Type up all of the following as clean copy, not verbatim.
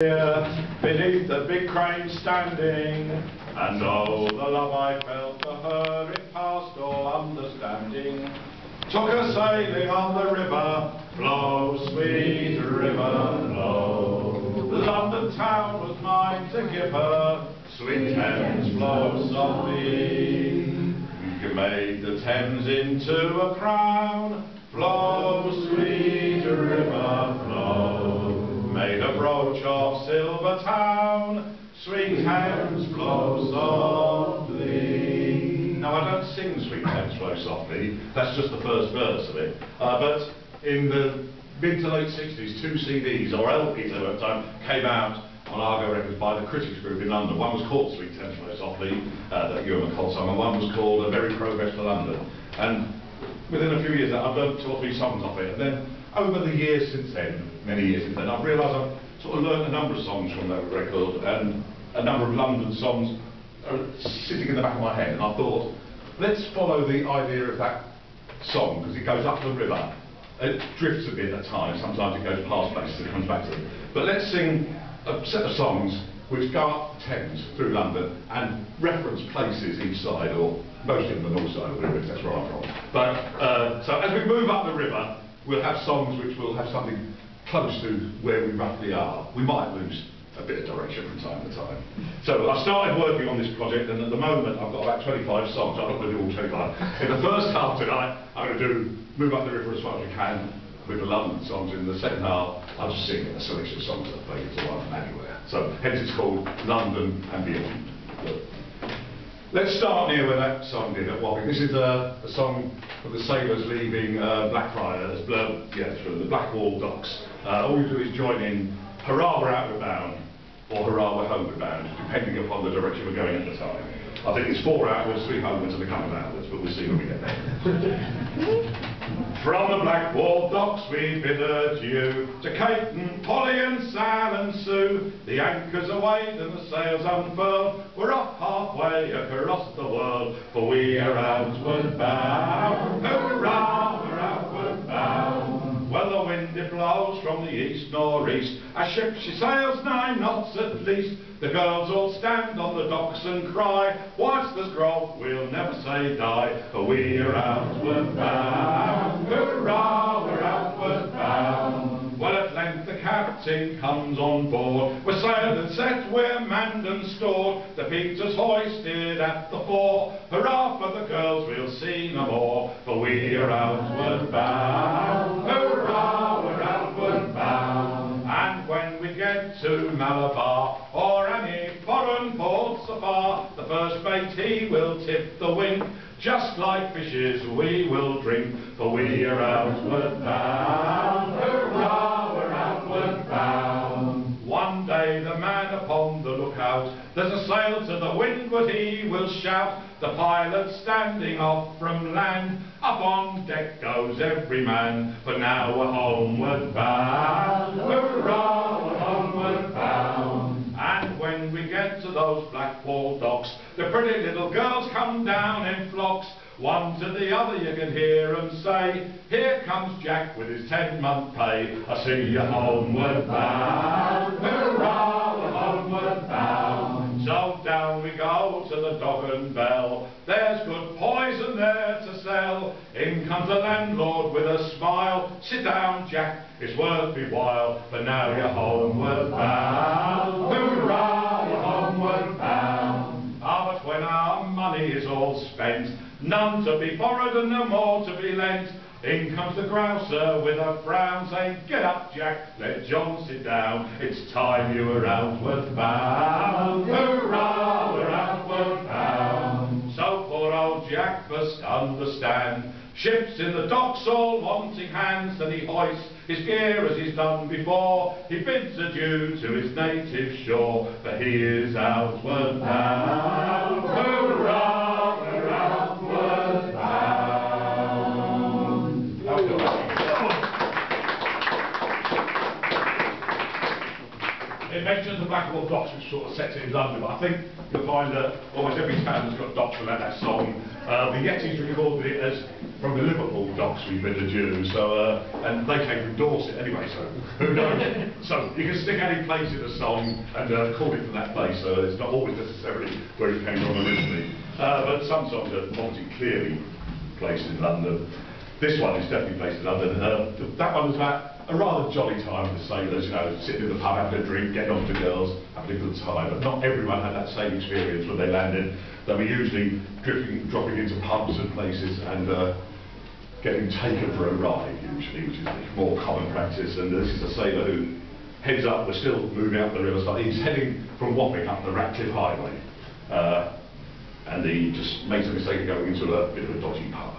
Beneath the big crane standing, and oh, the love I felt for her, it passed all understanding. Took her sailing on the river, flow, sweet river, flow. London town was mine to give her, sweet Thames, flow softly. You made the Thames into a crown, flow, sweet river, flow. Made a brooch of Silver Town, sweet Thames, flow softly. Now I don't sing Sweet Thames, flow softly, that's just the first verse of it. But in the mid to late 60s, 2 CDs, or LPs at the time, came out on Herga Records by the Critics Group in London. One was called Sweet Thames, flow softly, that Ewan McCall song, and one was called A Very Progress for London. And within a few years I've learned 2 or 3 songs off it, and then over the years since then, many years since then, I've realised I've sort of learnt a number of songs from that record, and a number of London songs are sitting in the back of my head, and I thought, let's follow the idea of that song, because it goes up the river. It drifts a bit at times, sometimes it goes past places and comes back to them. But let's sing a set of songs which go up the Thames through London and reference places each side, or mostly on the north side of the river, that's where I'm from. But, so as we move up the river, we'll have songs which will have something close to where we roughly are. We might lose a bit of direction from time to time. So I started working on this project, and at the moment I've got about 25 songs. I'm not going to do all 25. In the first half tonight, I'm going to do Move Up the River as far as we can with the London songs. In the second half, I'll just sing a selection of songs that play to one from anywhere. So hence it's called London and Beyond. Look. Let's start here with that song did at Wapping. This is a song for the sailors leaving Blackfriars, through the Blackwall docks. All you do is join in Hurrah We're Outward Bound or Hurrah We're Homeward Bound, depending upon the direction we're going at the time. I think it's 4 outwards, 3 homewards and a couple of outwards, but we'll see when we get there. From the Blackwall docks we bid adieu to Kate and Polly and Sal and Sue. The anchors are weighed and the sails unfurled. We're off halfway across the world, for we are outward bound. Hurrah, we're outward bound. Well, the wind it blows from the east nor'east. Our ship she sails 9 knots at least. The girls all stand on the docks and cry, whilst there's growth we'll never say die, for we are outward bound. Hurrah, we're outward bound. Well, at length the captain comes on board. We're sailed and set, we're manned and stored. The Peter's hoisted at the fore. Hurrah for the girls we'll see no more, for we are outward bound. Hurrah, we're outward bound. And when we get to Malabar, or any foreign ports afar, the first mate he will tip the wink. Just like fishes we will drink, for we are outward bound. Hurrah, we're outward bound. One day the man upon the lookout, there's a sail to the windward he will shout. The pilot standing off from land, up on deck goes every man, for now we're homeward bound. Hurrah, we're homeward bound. And when we get to those Blackwall docks, the pretty little girls come down in flocks. One to the other you can hear 'em say, here comes Jack with his 10-month pay. I see you homeward bound. Hurrah, we're homeward bound. So down we go to the Dog and Bell. There's good poison there to sell. In comes the landlord with a smile. Sit down, Jack, it's worth me while, for now you're homeward bound. Hurrah, we're homeward bound. Ah, but when our money is all spent, none to be borrowed and no more to be lent, in comes the grouser with a frown, saying, get up, Jack, let John sit down. It's time you were outward bound. Hurrah, we're outward bound. So poor old Jack must understand. Ships in the docks all wanting hands, and he hoists his gear as he's done before. He bids adieu to his native shore, for he is outward bound. Hurrah, we're outward bound. it mentions the Blackwall docks, which sort of sets it in London, but I think you'll find that almost every town has got docks about that song. The Yetis recorded it as from the Liverpool docks we've been to Jew, so, and they came from Dorset anyway, so who knows? So you can stick any place in a song and call it from that place, so it's not always necessarily where it came from originally. But some songs are obviously clearly placed in London. This one is definitely placed in London. That one was about a rather jolly time for sailors, you know, sitting in the pub having a drink, getting off to girls, having a good time. But not everyone had that same experience when they landed. They were usually dropping into pubs and places and getting taken for a ride, usually, which is more common practice. And this is a sailor who heads up, we're still moving up the river side. He's heading from Wapping up the Ratcliffe Highway. And he just makes a mistake of going into a bit of a dodgy pub.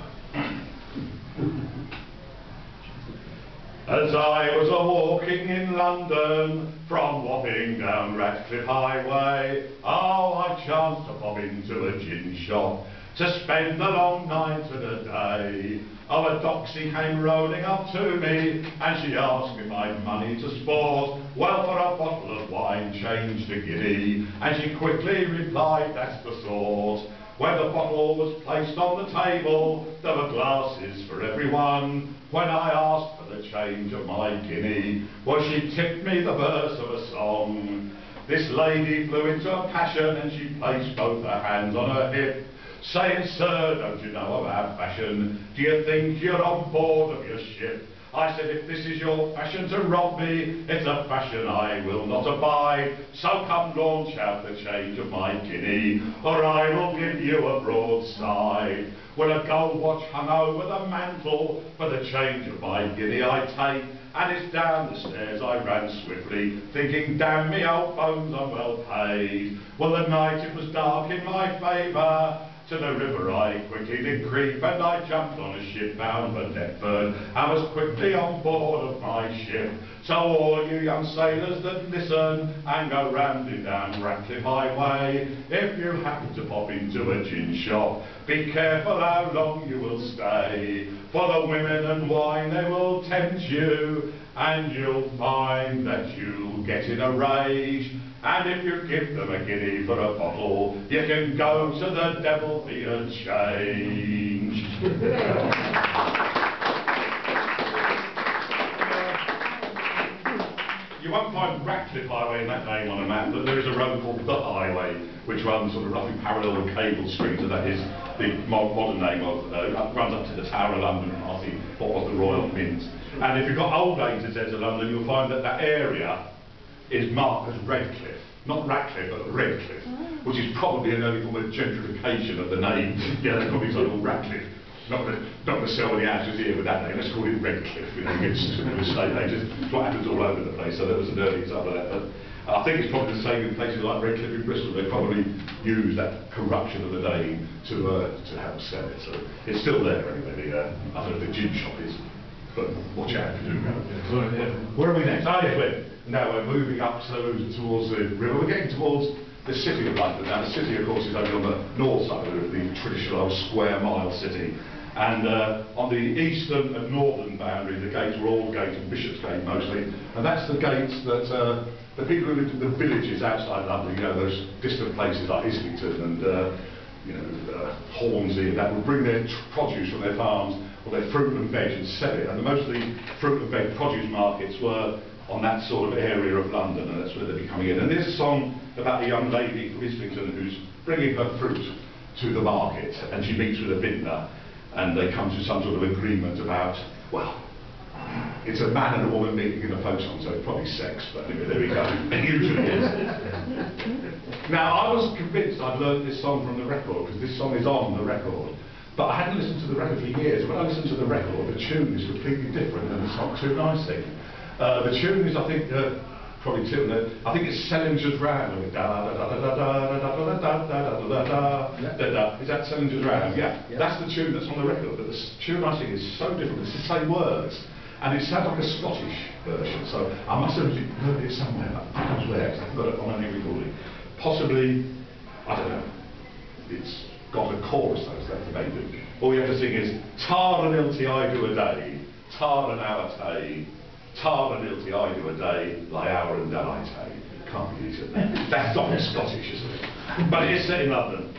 As I was a-walking in London, from Wapping down Ratcliffe Highway, oh, I chanced to pop into a gin shop, to spend the long night and a day. Oh, a doxy came rolling up to me, and she asked if I'd money to sport. Well, for a bottle of wine, changed a guinea, and she quickly replied, that's the sort. When the bottle was placed on the table, there were glasses for everyone. When I asked for the change of my guinea, well, she tipped me the verse of a song. This lady flew into a passion, and she placed both her hands on her hip, saying, sir, don't you know about fashion? Do you think you're on board of your ship? I said, if this is your fashion to rob me, it's a fashion I will not abide. So come launch out the change of my guinea, or I will give you a broadside. Well, a gold watch hung over the mantle, for the change of my guinea I take, and it's down the stairs I ran swiftly, thinking, damn me old bones, I'm well paid. Well, the night it was dark in my favour, to the river I quickly did creep, and I jumped on a ship bound for Deptford, and was quickly on board of my ship. So all you young sailors that listen, and go rambling down Ratcliffe Highway, if you happen to pop into a gin shop, be careful how long you will stay, for the women and wine, they will tempt you, and you'll find that you'll get in a rage. And if you give them a guinea for a bottle, you can go to the devil for your change. You won't find Ratcliffe Highway in that name on a map, but there is a road called The Highway, which runs sort of roughly parallel with Cable Street, and that is the modern name of, runs up to the Tower of London, I think, what was the Royal Mint. And if you've got old A to Z of London, you'll find that that area is marked as Redcliffe. Not Ratcliffe, but Redcliffe, which is probably an early form of gentrification of the name. Yeah, they probably called it Ratcliffe. Not going to sell any houses here with that name, let's call it Redcliffe, you know, it's estate agents. It's what happens all over the place, so that was an early example of that. But I think it's probably the same in places like Redcliffe in Bristol. They probably use that corruption of the name to help sell it. So it's still there anyway. I don't know if the gin shop is, but watch out if you do. Where are we next? Ah, yes, now we're moving up towards the river. We're getting towards the city of London. Now the city, of course, is only on the north side of the traditional old square mile city. And on the eastern and northern boundary, the gates were Aldgate and Bishopsgate mostly. And that's the gates that the people who lived in the villages outside London, you know, those distant places like Islington and Hornsey, and that would bring their produce from their farms, or their fruit and veg, and sell it. And mostly fruit and veg produce markets were on that sort of area of London, and that's where they'd be coming in. And there's a song about a young lady from Islington who's bringing her fruit to the market, and she meets with a vintner, and they come to some sort of agreement about, well, it's a man and a woman meeting in a folk song, so it's probably sex, but anyway, there we go. It usually is. Now, I was convinced I'd learned this song from the record, because this song is on the record, but I hadn't listened to the record for years. When I listened to the record, the tune is completely different, and it's not too nice thing. The tune is, I think, probably tuned it. I think it's Sellinger's Round. Is that Sellinger's Round? Yeah. That's the tune that's on the record. But the tune I think is so different. It's the same words, and it sounds like a Scottish version. So I must have heard it somewhere. I don't know where, because I've got it on any recording. Possibly, I don't know. It's got a chorus though, so that's the main thing. All you have to sing is tar and ilty I do a day, tar and hour tay. Tar and ilty I do a day, lie hour and day I tay. That's not Scottish, isn't it? But it is set in London.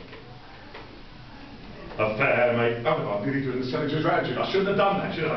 A fair maid, oh no, I'm nearly doing the Senator's Roundtune. I shouldn't have done that, should I?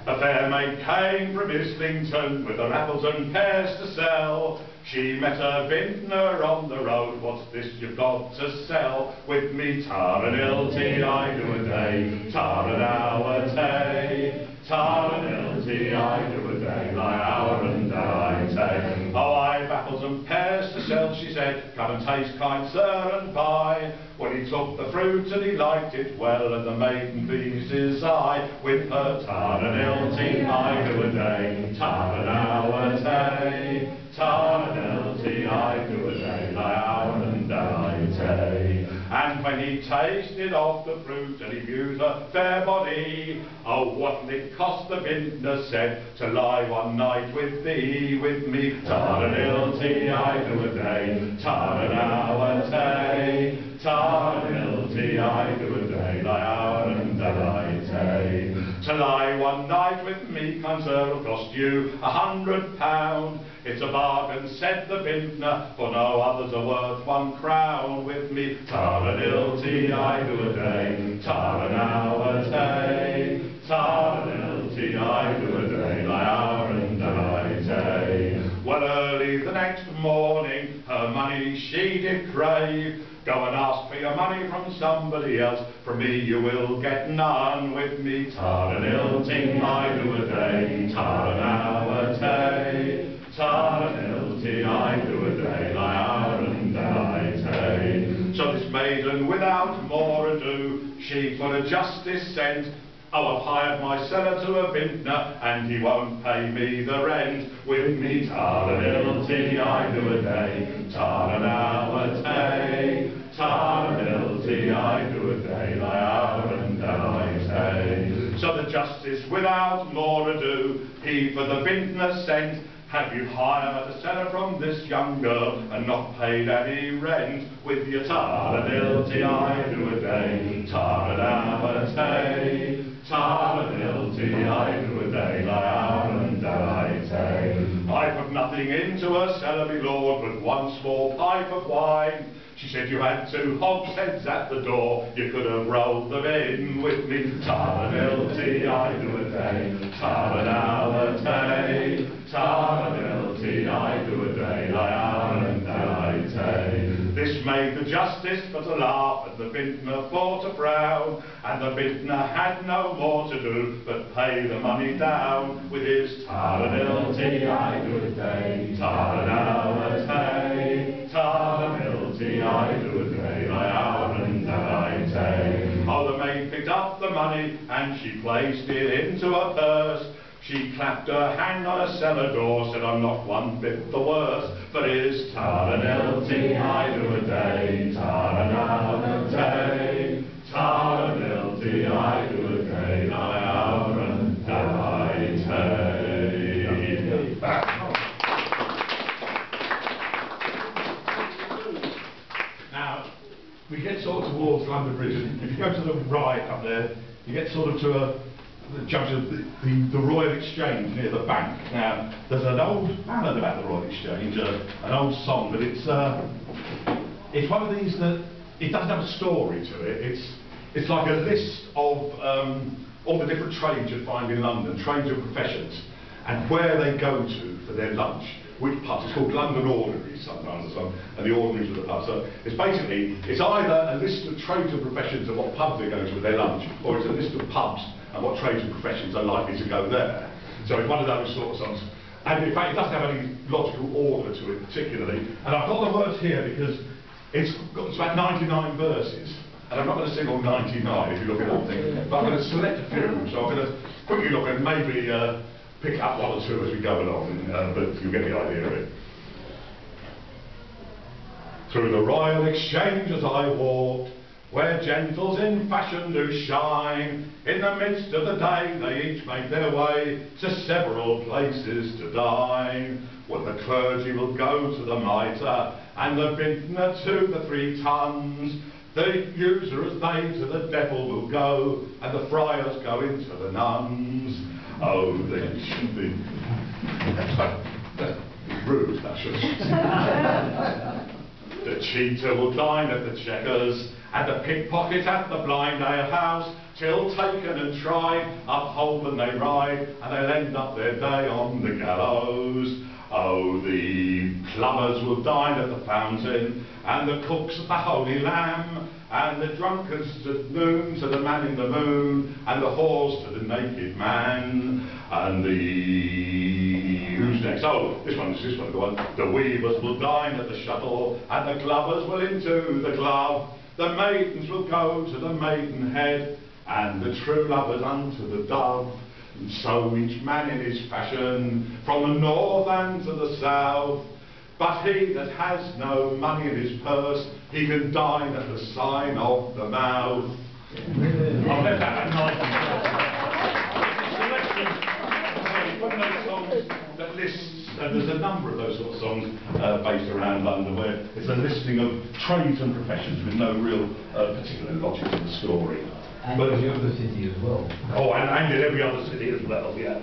A fair maid came from Islington with her apples and pears to sell. She met a vintner on the road. What's this you've got to sell? With me tar and ilty I do a day, tar an hour day. Tar and ilty I do a day, lie hour and I take. Oh, I've apples and pears to sell, she said. Come and taste, kind sir, and buy. When he took the fruit and he liked it well, and the maiden pleased his eye. With her tar and ilty I do a day, tar an hour day. Tar and ilty I do a day, lie hour and I take. And when he tasted of the fruit and he viewed her fair body, oh, what it cost, the vintner said, to lie one night with thee, with me. Tar and ilty I do a day, tar an hour day. Tar and ilty I do a day, lie hour and I take. To lie one night with me, kind sir, will cost you £100. It's a bargain, said the vintner, for no others are worth £1 with me. Tar and ilty I do a day, tar an hour day. Tar and ilty I do a day, lie hour and I take. Well, early the next morning, her money she did crave. Go and ask for your money from somebody else. From me you will get none. With me tar and ilty I do a day, tar an hour day. Tar and ilty I do a day, lie hour and I take. So this maiden without more ado, she for a justice sent. Oh, I've hired my cellar to a vintner, and he won't pay me the rent. With me tar and ilty I do a day, tar an hour day. Tar and ilty I do a day, lie hour and I take. So the justice without more ado, he for the vintner sent. Have you hired a cellar from this young girl and not paid any rent? With your tar and ilty I do a day, tar an hour day. Tar and ilty I do a day, lie hour and I take. I put nothing into her cellar, me lord, but one small pipe of wine. She said you had 2 hogsheads at the door, you could have rolled them in. With me tar and ilty I do a day, tar an hour day. Tar and ilty I do a day, lie hour and I take. This made the justice but to laugh, and the vintner for to frown. And the vintner had no more to do but pay the money down. With his tar and ilty I do a day, tar an hour day. Tar and ilty I do a day, lie hour and I take. Oh, the maid picked up the money and she placed it into her purse. She clapped her hand on a cellar door, said I'm not one bit the worse. But is tar and ilty I do a day, tar an hour day. Tar and ilty I do a day, lie hour and I take. Now, we get sort of towards London Bridge, and if you go to the right up there, you get sort of to the junction of the Royal Exchange near the bank. Now, there's an old ballad about the Royal Exchange, an old song, but it's one of these that it doesn't have a story to it. It's like a list of all the different trades you find in London, trades and professions, and where they go to for their lunch. Which pubs? It's called London Ordinaries sometimes, and the ordinaries of the pub. So it's basically, it's either a list of trades and professions and what pubs they go to for their lunch, or it's a list of pubs and what trades and professions are likely to go there. So it's one of those sort of songs. And in fact, it doesn't have any logical order to it particularly. And I've got the words here because it's about 99 verses. And I'm not going to sing all 99 if you look at the whole thing, but I'm going to select a few. So I'm going to quickly look and maybe pick up 1 or 2 as we go along, but you'll get the idea of it. Through the Royal Exchange as I walked, where gentles in fashion do shine, in the midst of the day they each make their way to several places to dine. Well, the clergy will go to the mitre, and the vintner to the 3 tons. The usurers they to the devil will go, and the friars go into the nuns. Oh, rude, that should The cheater will dine at the Chequers, and the pickpocket at the blind ale house, till taken and tried, up Holborn they ride, and they'll end up their day on the gallows. Oh, the plumbers will dine at the fountain, and the cooks at the Holy Lamb, and the drunkards at noon to the man in the moon, and the whores to the naked man, and the... who's next? Oh, this one, go on. The weavers will dine at the shuttle, and the glovers will into the glove. The maidens will go to the maidenhead, and the true lovers unto the dove. And so each man in his fashion, from the north and to the south. But he that has no money in his purse, he can dine at the sign of the mouth. I'll let that one of those songs that lists, there's a number of those sort of songs based around London, where it's a listing of trades and professions with no real particular logic to the story. And in the other city as well. Oh, and in every other city as well, yeah.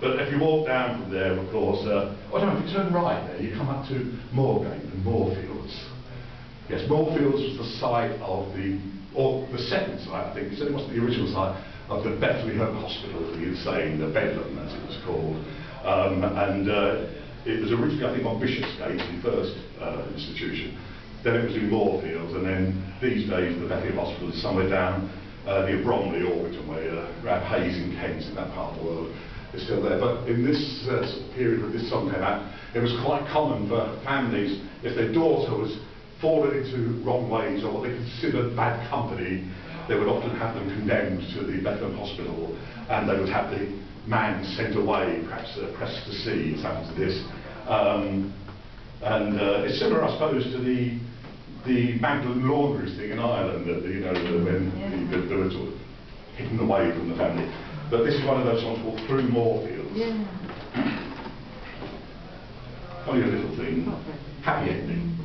But if you walk down from there, of course, I don't know, if you turn right there, you come up to Moorgate and Moorfields. Yes, Moorfields was the site of the second site, I think, so it wasn't the original site, of the Bethlehem Hospital for the Insane, the Bedlam as it was called. It was originally, I think, on Bishopsgate, the first institution. Then it was in Moorfields, and then these days the Bethlehem Hospital is somewhere down near Bromley, Orbiton, around Hayes in Kent, in that part of the world. It's still there. But in this sort of period when this song came out, it was quite common for families, if their daughter was fallen into wrong ways or what they considered bad company, they would often have them condemned to the Bethlehem Hospital, and they would have the man sent away, perhaps pressed to sea, it's happened to this. It's similar, I suppose, to the Magdalen laundries thing in Ireland, that when they were sort of hidden away from the family. But this is one of those songs called Through Moorfields. Yeah. Only a little thing. Happy ending.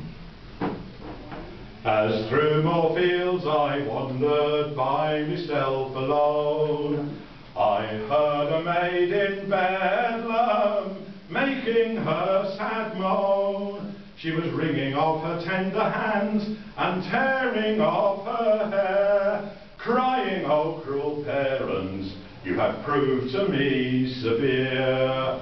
As through Moorfields I wandered by myself alone, I heard a maid in Bedlam making her sad moan. She was wringing of her tender hands and tearing of her hair, crying, "Oh, cruel parents, you have proved to me severe.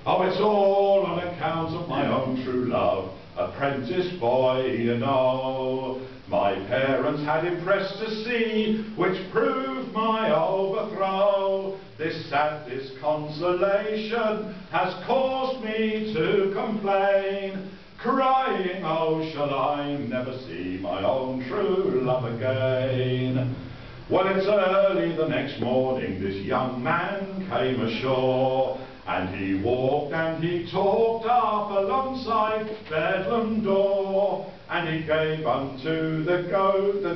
Oh, it's all on account of my own true love, apprentice boy, you know. My parents had him pressed to sea, which proved my overthrow. This sad disconsolation has caused me to complain, crying, oh, shall I never see my own true love again. Well, it's early the next morning, this young man came ashore, and he walked and he talked up alongside Bedlam door, and he gave unto the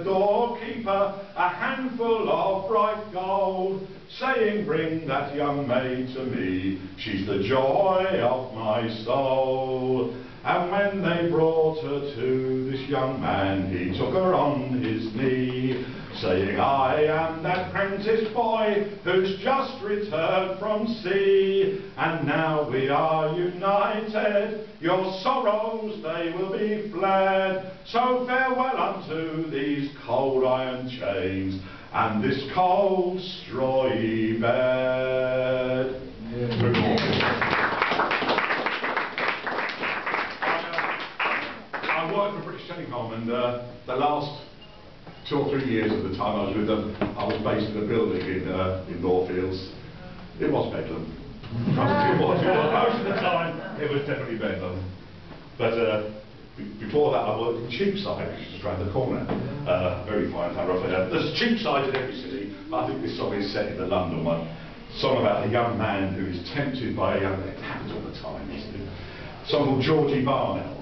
doorkeeper a handful of bright gold, saying, bring that young maid to me, she's the joy of my soul. And when they brought her to this young man, he took her on his knee, saying, I am that prentice boy who's just returned from sea, and now we are united, your sorrows they will be fled. So farewell unto these cold iron chains, and this cold strawy bed. I worked for British Telecom, and the last 2 or 3 years of the time I was with them, I was based in a building in Moorfields. It was Bedlam. Most of the time, it was definitely Bedlam. But before that, I worked in Cheapside, which is just around the corner. Very fine town. There's Cheapside in every city, but I think this song is set in the London one. Song about a young man who is tempted by a young man. It happens all the time, isn't it? A song called Georgie Barnell.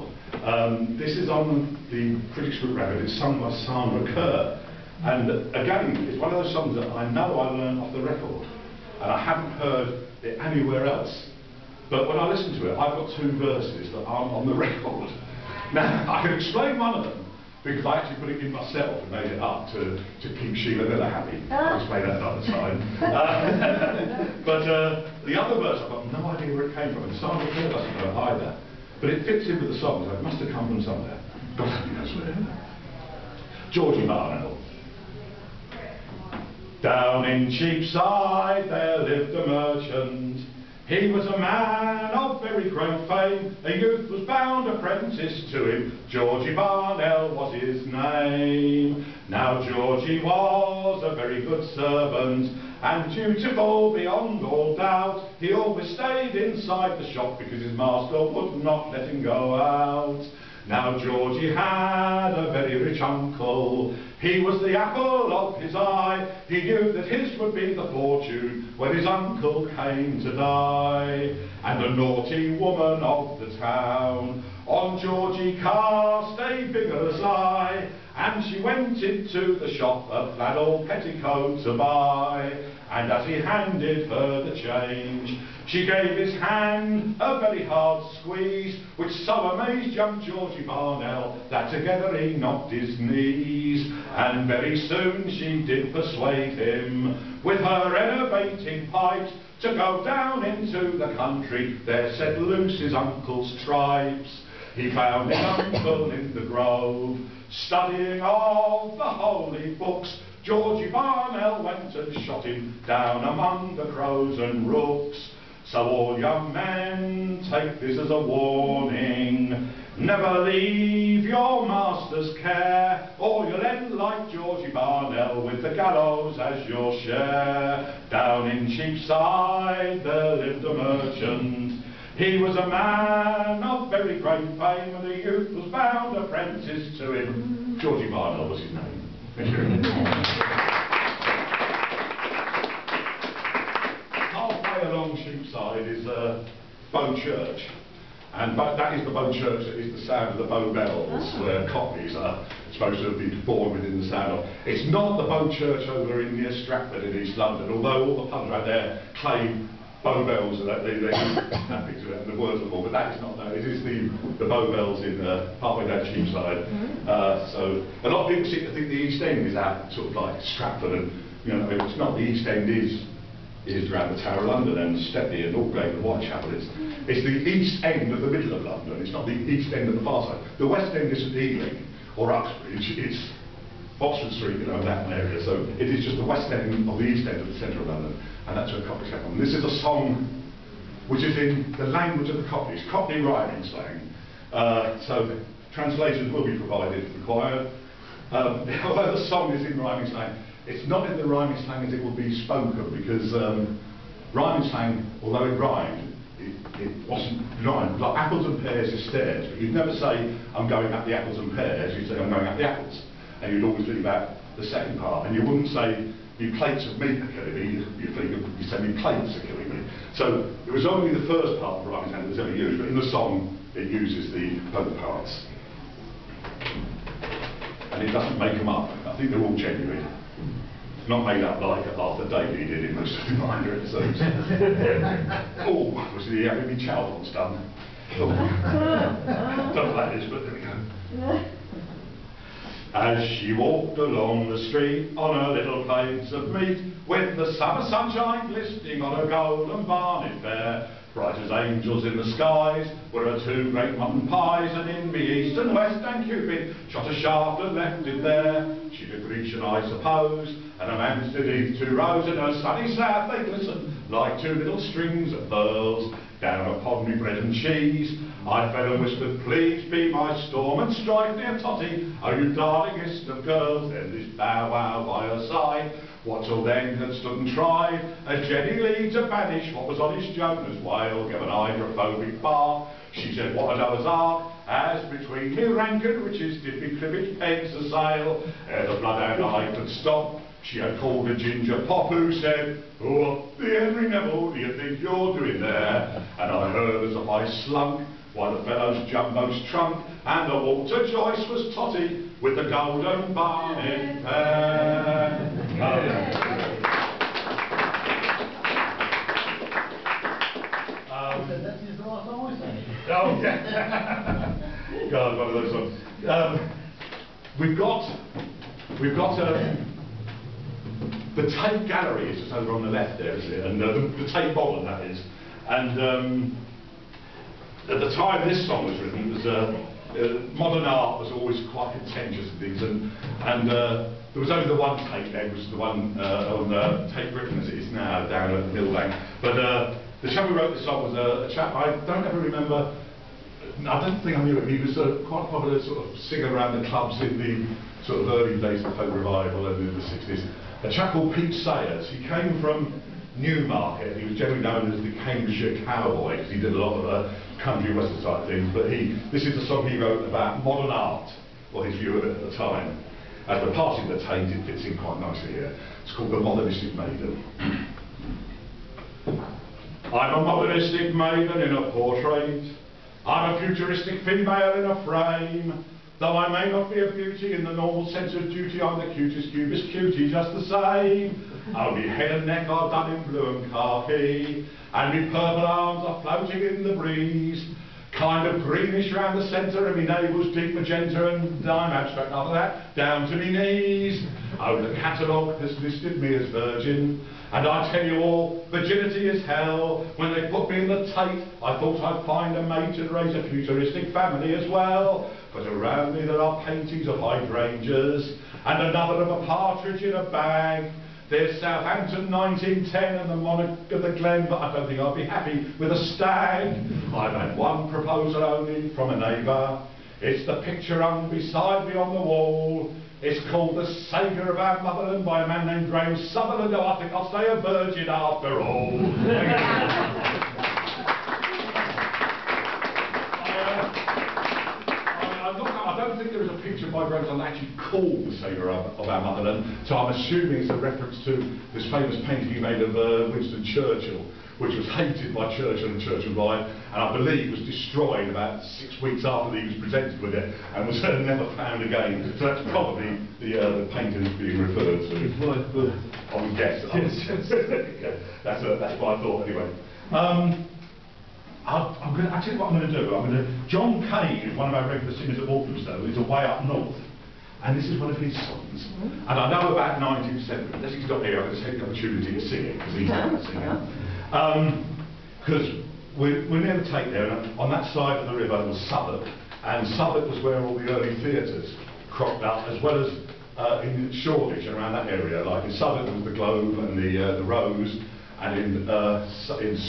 This is on the Critics' Group record. It's sung by Sandra Kerr. And again, it's one of those songs that I know I learned off the record, and I haven't heard it anywhere else. But when I listen to it, I've got 2 verses that aren't on the record. Now, I can explain one of them, because I actually put it in myself and made it up to keep Sheila Miller happy. I'll explain that another time. But the other verse, I've got no idea where it came from, and Sandra Kerr doesn't know either. but it fits in with the song, so it must have come from somewhere. God only knows where. Georgie Barnell. Down in Cheapside there lived a merchant. He was a man of very great fame. A youth was bound apprentice to him. Georgie Barnell was his name. Now Georgie was a very good servant and dutiful beyond all doubt. He always stayed inside the shop because his master would not let him go out. Now Georgie had a very rich uncle. He was the apple of his eye. He knew that his would be the fortune when his uncle came to die. And a naughty woman of the town on Georgie cast a vigorous eye, and she went into the shop a flannel petticoat to buy. And as he handed her the change, she gave his hand a very hard squeeze, which so amazed young Georgie Barnell that together he knocked his knees. And very soon she did persuade him with her enervating pipes to go down into the country, there set loose his uncle's tribes. He found his uncle in the grove, studying of the holy books. Georgie Barnell went and shot him down among the crows and rooks. So all young men, take this as a warning. Never leave your master's care, or you'll end like Georgie Barnell with the gallows as your share. Down in Cheapside there lived a merchant. He was a man of very great fame, and the youth was bound apprentice to him. Georgie Barnell was his name. Halfway along Cheapside is Bow Church, and that is the Bow Church that is the sound of the Bow Bells, where cockneys are supposed to have been born within the sound of. It's not the Bow Church over in near Stratford in East London, although all the pubs around there claim Bow Bells and that they have pictures of it and the words of them all, but that is not that. It is the Bow Bells in halfway down Cheapside. So a lot of people seem to think the East End is out sort of like Stratford, and you know it's not. The East End is around the Tower of London and Stepney and Aldgate and Whitechapel. It's the East End of the middle of London. It's not the East End of the far side. The West End isn't Ealing or Uxbridge. It's Oxford Street, you know, that area. So it is just the West End of the East End of the centre of London, and that's where Cockneys come from. This is a song which is in the language of the Cockneys, Cockney rhyming slang. So the translations will be provided if required. Although the song is in rhyming slang, it's not in the rhyming slang as it would be spoken, because rhyming slang, although it rhymed, it wasn't rhymed. Like apples and pears is stairs, but you'd never say, I'm going up the apples and pears, you'd say, I'm going up the apples. And you'd always leave out the second part, and you wouldn't say, me plates of meat are killing me, you say, me plates are killing me. So it was only the first part of rhyming slang that was ever used, but in the song it uses both parts. And it doesn't make them up. I think they're all genuine. Not made up like Arthur Davey did in most of the minor episodes. Oh, was the Harry Charles done? Oh. Don't know what that is, but there we go. As she walked along the street on her little plates of meat, with the summer sunshine glistening on her golden barnet fair, bright as angels in the skies were her two great mutton pies, and in me east and west and Cupid shot a shaft and left it there. She did reach, and I suppose, and her hands did each two rows, and her sunny south they glistened like two little strings of pearls. Down upon me bread and cheese I fed and whispered, please be my storm and strife, dear Totty, oh you darlingest of girls. Then this bow wow by her side, what till then had stood and tried as Jenny Lee to banish what was on his Jonah's whale, gave an hydrophobic bark. She said, what a Noah's Ark, as between me rancored riches did be cribbage pegs a sail. Ere the bloodhound eye could stop, she had called a ginger pop who said, oh, the Henry Neville do you think you're doing there? And I heard as if I slunk while the fellow's jumbo's trunk, and the Walter Joyce was Totty with the golden barnet pair. That's his last song, isn't it? Oh, yeah. God, one of those songs. We've got the Tate Gallery is just over on the left there, isn't it? And the Tate Modern, that is. And at the time this song was written, it was modern art was always quite contentious and things, and there was only the one tape there, which was the one on Tape Britain as it is now down at Millbank. But the chap who wrote this song was a chap I don't ever remember. I don't think I knew him. He was quite popular sort of singer around the clubs in the sort of early days of folk revival and in the 60s. A chap called Pete Sayers. He came from Newmarket. He was generally known as the Cambridgeshire Cowboy because he did a lot of country western type things. But this is a song he wrote about modern art, or his view of it at the time. As we're passing the taint, it fits in quite nicely here. It's called The Modernistic Maiden. I'm a modernistic maiden in a portrait. I'm a futuristic female in a frame. Though I may not be a beauty in the normal sense of duty, I'm the cutest cubist cutie just the same. Only head and neck are done in blue and khaki, and me purple arms are floating in the breeze. Kind of greenish round the centre, and me navel's deep magenta, and I'm abstract after that, down to me knees. Oh, the catalogue has listed me as virgin, and I tell you all, virginity is hell. When they put me in the Tate, I thought I'd find a mate and raise a futuristic family as well. But around me there are paintings of hydrangeas, and another of a partridge in a bag. There's Southampton 1910 and the Monarch of the Glen, but I don't think I'd be happy with a stag. I've had one proposal only from a neighbour. It's the picture hung beside me on the wall. It's called The Saviour of Our Motherland by a man named Graham Sutherland. Oh, I think I'll stay a virgin after all. I don't think there is a picture by Graham Sutherland actually called The Saviour of Our Motherland, so I'm assuming it's a reference to this famous painting he made of Winston Churchill, which was hated by Churchill and Churchill died, and I believe was destroyed about 6 weeks after he was presented with it, and was never found again. So that's probably the painting that's being referred to. I would guess. That's what I thought anyway. Actually, what I'm going to do, John Kane, one of our regular singers at Walthamstow, is away up north, and this is one of his songs. And I know about 1970, unless he's got here, I'm going to take the opportunity to sing it, because he's not singing. Because we're near the Tate there, and on that side of the river was Southwark, and Southwark was where all the early theatres cropped up, as well as in Shoreditch and around that area. Like in Southwark there was the Globe and the Rose, and in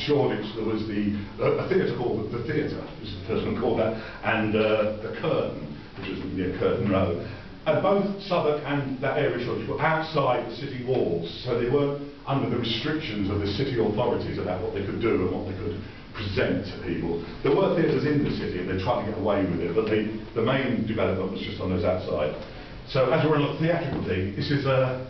Shoreditch there was a theatre called the Theatre, which is the first one called that, and the Curtain, which was near Curtain Road. And both Southwark and that area of Shoreditch were outside the city walls, so they weren't under the restrictions of the city authorities about what they could do and what they could present to people. There were theatres in the city and they tried to get away with it, but the main development was just on those outside. So as we're on a theatrical thing, this is a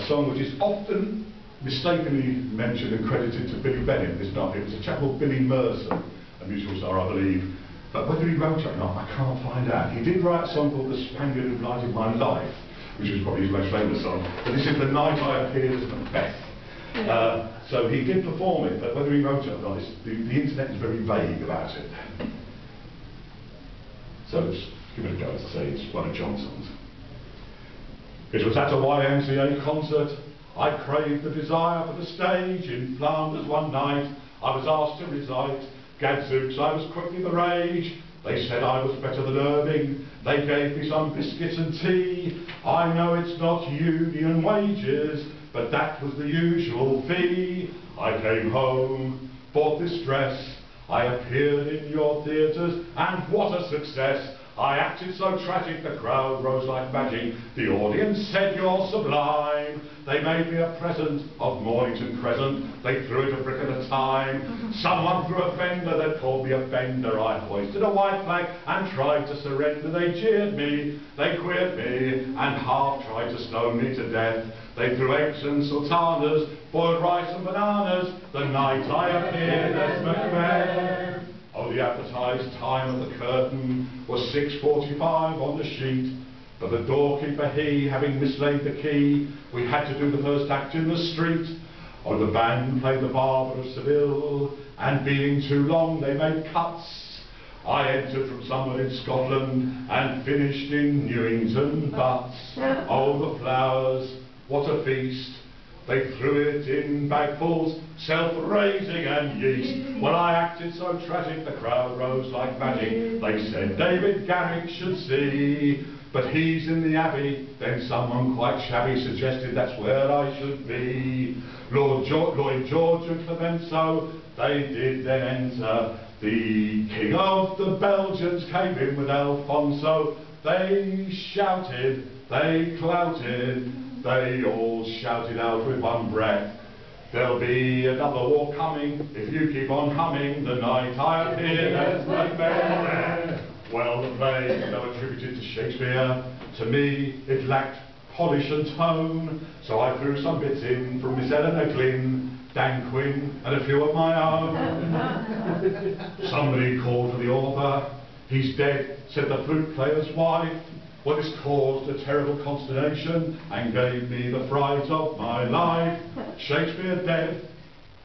song which is often mistakenly mentioned and credited to Billy Bennett. It's not. It was a chap called Billy Merson, a musical star, I believe. But whether he wrote it or not, I can't find out. He did write a song called The Spaniard Who Lighted My Life, which was probably his most famous song. But this is The Night I Appeared as Macbeth. So he did perform it, but whether he wrote it or not, the internet is very vague about it. So let's give it a go. As I say, it's one of John's songs. It was at a YMCA concert. I craved the desire for the stage in Flanders one night. I was asked to recite. Gadzooks, I was quickly the rage. They said I was better than Irving. They gave me some biscuits and tea. I know it's not union wages, but that was the usual fee. I came home, bought this dress. I appeared in your theatres, and what a success. I acted so tragic, the crowd rose like magic. The audience said you're sublime. They made me a present of Mornington Crescent. They threw it a brick at a time. Someone threw a fender that called me a bender. I hoisted a white flag and tried to surrender. They jeered me, they queered me, and half tried to stone me to death. They threw eggs and sultanas, boiled rice and bananas, the night I appeared as Macbeth. Oh, the advertised time of the curtain was 6:45 on the sheet. But the doorkeeper, he, having mislaid the key, we had to do the first act in the street. Oh, the band played the Barber of Seville, and being too long they made cuts. I entered from somewhere in Scotland, and finished in Newington Butts. Oh, the flowers, what a feast. They threw it in bagfuls, self-raising and yeast. When I acted so tragic, the crowd rose like magic. They said David Garrick should see, but he's in the Abbey. Then someone quite shabby suggested that's where I should be. Lloyd George and Clemenceau, they did then enter. The King of the Belgians came in with Alfonso. They shouted, they clouted, they all shouted out with one breath. There'll be another war coming if you keep on humming. The night I appeared as Macbeth. Well, the play, though attributed to Shakespeare, to me it lacked polish and tone, so I threw some bits in from Miss Eleanor Glynn, Dan Quinn, and a few of my own. Somebody called for the author. He's dead, said the flute player's wife. Well, this caused a terrible consternation and gave me the fright of my life. Shakespeare dead,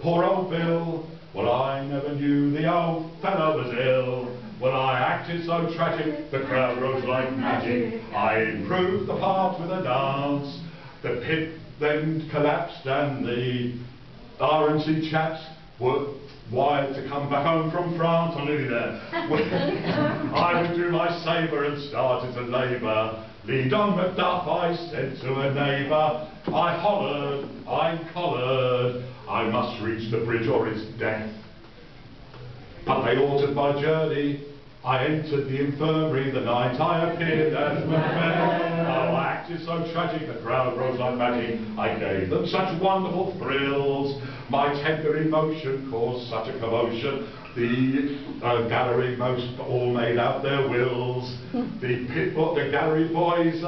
poor old Bill. Well, I never knew the old fellow was ill. When I acted so tragic, the crowd rose like magic. I improved the part with a dance. The pit then collapsed and the RNC chaps were wired to come back home from France. I'm nearly there. I withdrew my sabre and started to labour. Lead on, Macduff, I said to a neighbour. I hollered, I collared, I must reach the bridge or it's death. But they altered my journey. I entered the infirmary the night I appeared as Macbeth. Oh, I acted so tragic, the crowd rose like magic. I gave them such wonderful thrills. My tender emotion caused such a commotion. The gallery most all made out their wills. The gallery boys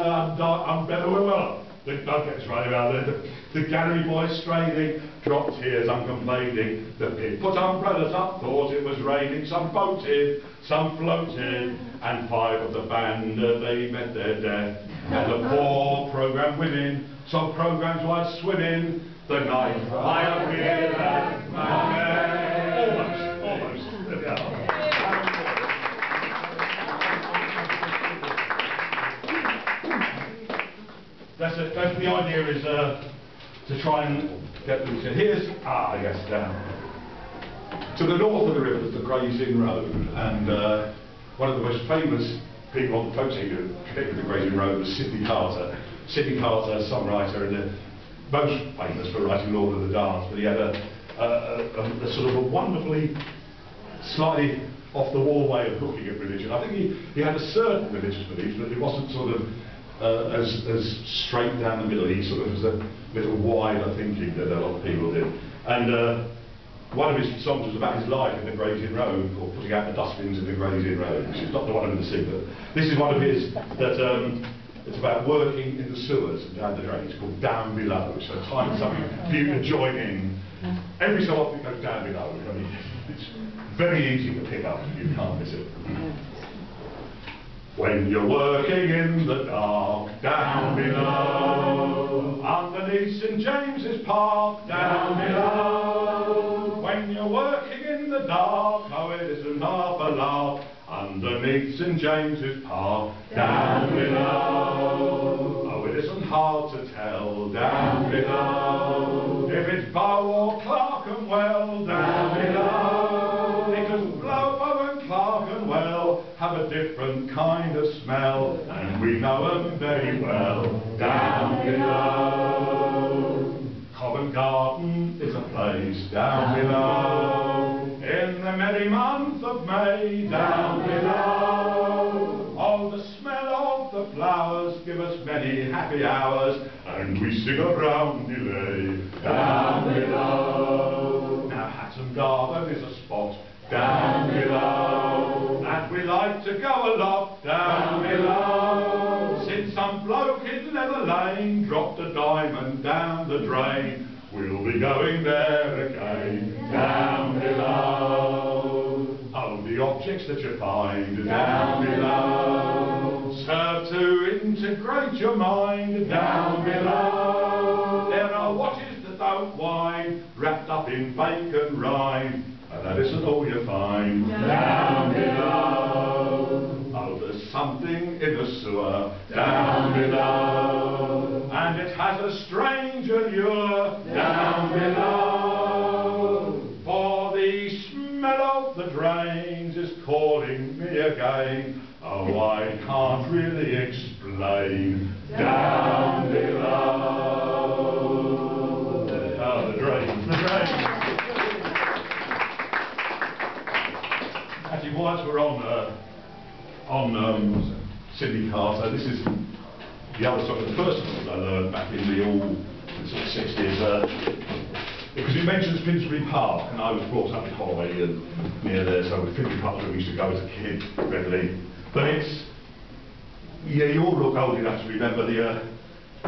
the gallery boys straining, dropped tears uncomplaining. The pit put umbrellas up, thought it was raining. Some boated, some floated, and 5 of the band, they met their death. And the poor programme women, some programmes were swimming. The night I appeared as Macbeth. Almost. There we are. That's the idea is to try and get them to, here's, yes, down. To the north of the river is the Gray's Inn Road, and one of the most famous people on the folk scene who connected with the Gray's Inn Road was Sidney Carter. Sidney Carter, songwriter, and most famous for writing Lord of the Dance, but he had a sort of a wonderfully, slightly off-the-wall way of looking at religion. I think he had a certain religious belief, but it wasn't sort of as straight down the middle. He sort of was a little wider thinking than a lot of people did. And one of his songs was about his life in the Gray's Inn Road, or putting out the dustbins in the Gray's Inn Road, which is not the one I'm going to sing, but this is one of his that it's about working in the sewers and down the drain. It's called Down Below, so time something for you to join in. Every so often it goes down below. I mean, it's very easy to pick up, you can't miss it. When you're working in the dark, down below, underneath St James's Park, down below. When you're working in the dark, oh it isn't half a laugh, underneath St James's Park, down below. Oh, it isn't hard to tell, down below, if it's Bow or Clerkenwell, down below. Because Blow and Clerkenwell have a different kind of smell, and we know them very well, down below. Covent Garden is a place down below, in the merry month of May, down below. Oh, the smell of the flowers give us many happy hours, and we sing a roundelay, down below. Now Hatton Garden is a spot, down below, and we like to go a lot, down below. Since some bloke in Leather Lane dropped a diamond down the drain, we'll be going there again, down below. Oh, the objects that you find down below serve to integrate your mind, down below. There are watches that don't whine, wrapped up in bacon rind, and that isn't all you find, down below. Oh, there's something in the sewer, down below, and it's has a strange allure down below. For the smell of the drains is calling me again. Oh, I can't really explain. Down below. Oh, the drains, the drains. Actually, whilst we're on Sydney Carter, this is the other song, the first song that I learned back in the sort of 60s. Because it mentions Finsbury Park, and I was brought up in Holloway near there, so Finsbury Park we used to go as a kid regularly. But it's, yeah, you all look old enough to remember the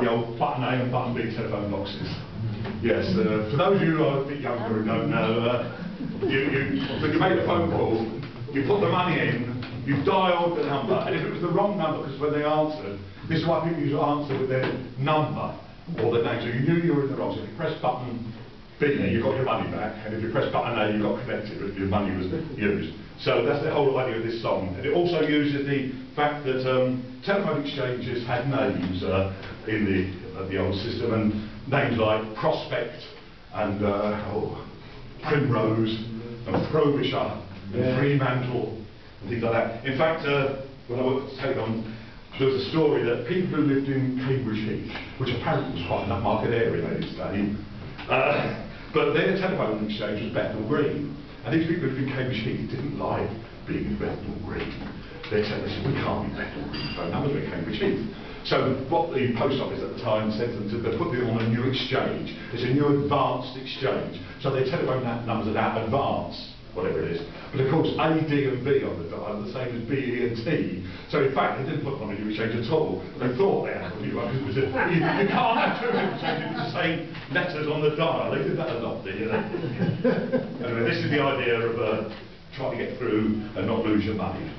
old button A and button B telephone boxes. Yes, for those of you who are a bit younger and don't know, when you make the phone call, you put the money in, you dialed the number, and if it was the wrong number, because when they answered, this is why people used to answer with their number or their name, so you knew you were in the wrong. So if you press button B, you got your money back, and if you press button A, you got connected if your money was used. So that's the whole idea of this song. And it also uses the fact that telephone exchanges had names in the old system, and names like Prospect and Primrose and Frobisher and Fremantle and things like that. In fact, when I worked at Telephone, there was a story that people who lived in Cambridge Heath, which apparently was quite an upmarket area in its day, but their telephone exchange was Bethnal Green. And these people who lived in Cambridge Heath didn't like being in Bethnal Green. They said, we can't be Bethnal Green phone numbers, we're Cambridge Heath. So what the post office at the time said to them, they put them on a new exchange. It's a new advanced exchange. So their telephone numbers are now advanced, whatever it is. But of course, A, D and B on the dial are the same as B, E and T. So in fact, they didn't put them on a new exchange at all. They thought they had a new one. You can't have two new exchanges with the same letters on the dial. They did that a lot, didn't they? Anyway, this is the idea of trying to get through and not lose your money.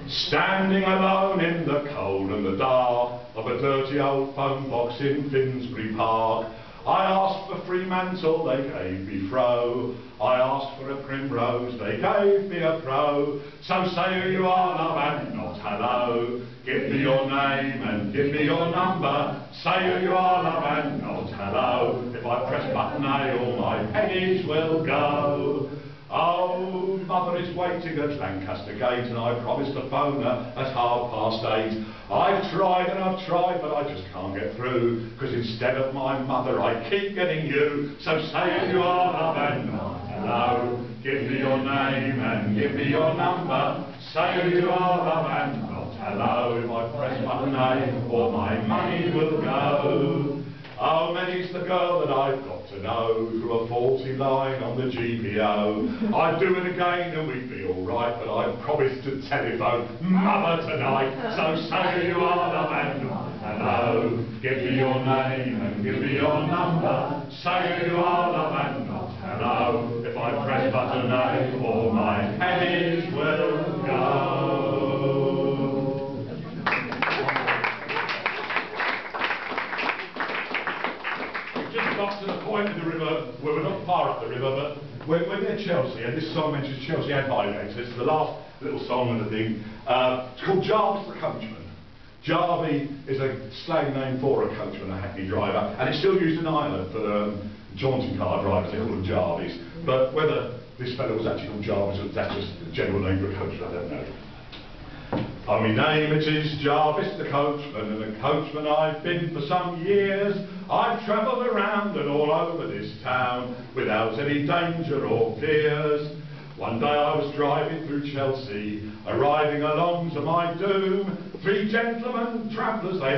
Standing alone in the cold and the dark of a dirty old phone box in Finsbury Park, I asked for Fremantle, they gave me Fro. I asked for a Primrose, they gave me a Pro. So say who you are, love, and not hello. Give me your name and give me your number. Say who you are, love, and not hello. If I press button A, all my pennies will go. Oh, mother is waiting at Lancaster Gate, and I promised to phone her at 8:30. I've tried and I've tried, but I just can't get through, because instead of my mother, I keep getting you. So say who you are, love, and not hello. Give me your name and give me your number. Say who you are, love, and not hello. If I press button A, all my money will go. Oh, many's the girl that I've got to know through a faulty line on the GPO. I'd do it again and we'd be all right, but I promised to telephone mother tonight. So say who you are, love, and hello. Give me your name and give me your number. Say who you are, love, and not hello. If I press button A, all my pennies will go. Got to the point of the river where we're not far up the river, but we're near Chelsea, and this song mentions Chelsea and Highgate, so it's the last little song of the thing. It's called Jarvis the Coachman. Jarvey is a slang name for a coachman, a hackney driver, and it's still used in Ireland for jaunting car drivers. They call them Jarvies. But whether this fellow was actually called Jarvis or that's just the general name for a coachman, I don't know. Oh, my name it is Jarvis the coachman, and a coachman I've been for some years. I've travelled around and all over this town without any danger or fears. One day I was driving through Chelsea, arriving along to my doom. 3 gentlemen travellers, they